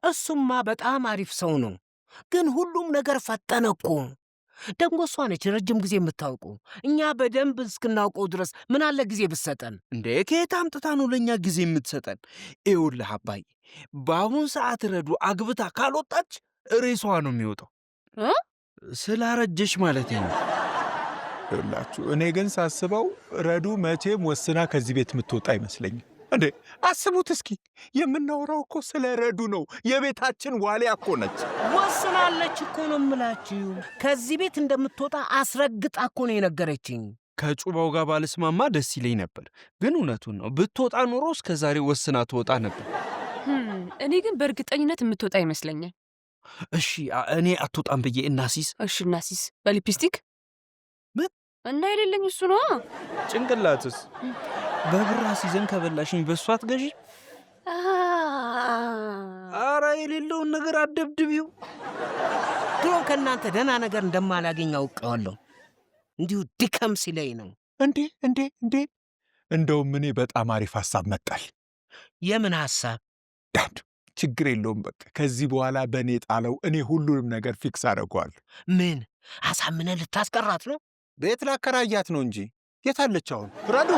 እሱማ በጣም አሪፍ ሰው ነው፣ ግን ሁሉም ነገር ፈጠነ እኮ። ደግሞ እሷ ነች ረጅም ጊዜ የምታውቀው። እኛ በደንብ እስክናውቀው ድረስ ምን አለ ጊዜ ብትሰጠን። እንዴ ከየት አምጥታ ነው ለእኛ ጊዜ የምትሰጠን? ይኸውልህ አባዬ፣ በአሁን ሰዓት ረዱ አግብታ ካልወጣች ሬሷ ነው የሚወጣው። ስላረጀሽ ማለት ነው። ይላችሁ እኔ ግን ሳስበው ረዱ መቼም ወስና ከዚህ ቤት የምትወጣ አይመስለኝም። እንዴ አስቡት እስኪ፣ የምናወራው እኮ ስለ ረዱ ነው። የቤታችን ዋሊያ እኮ ነች። ወስናለች እኮ ነው የምላችሁ። ከዚህ ቤት እንደምትወጣ አስረግጣ እኮ ነው የነገረችኝ። ከጩባው ጋር ባልስማማ ደስ ይለኝ ነበር፣ ግን እውነቱን ነው። ብትወጣ ኖሮ እስከ ዛሬ ወስና ትወጣ ነበር። እኔ ግን በእርግጠኝነት የምትወጣ ይመስለኛል። እሺ እኔ አትወጣም ብዬ እናሲስ። እሺ እናሲስ በሊፕስቲክ ምን እና የሌለኝ እሱ ነው። ጭንቅላትስ በብር አስይዘን ከበላሽኝ በእሷ አትገዢ። ኧረ የሌለውን ነገር አደብድቢው። ድሮ ከእናንተ ደህና ነገር እንደማላገኝ አውቀዋለሁ። እንዲሁ ድከም ሲለኝ ነው። እንዴ እንደውም እኔ በጣም አሪፍ ሐሳብ መጣል። የምን ሐሳብ? ዳድ ችግር የለውም፣ በቃ ከዚህ በኋላ በእኔ ጣለው። እኔ ሁሉንም ነገር ፊክስ አደርገዋለሁ። ምን አሳምነህ ልታስቀራት ነው? ቤት ላከራያት ነው እንጂ የታለች አሁን ረዱ?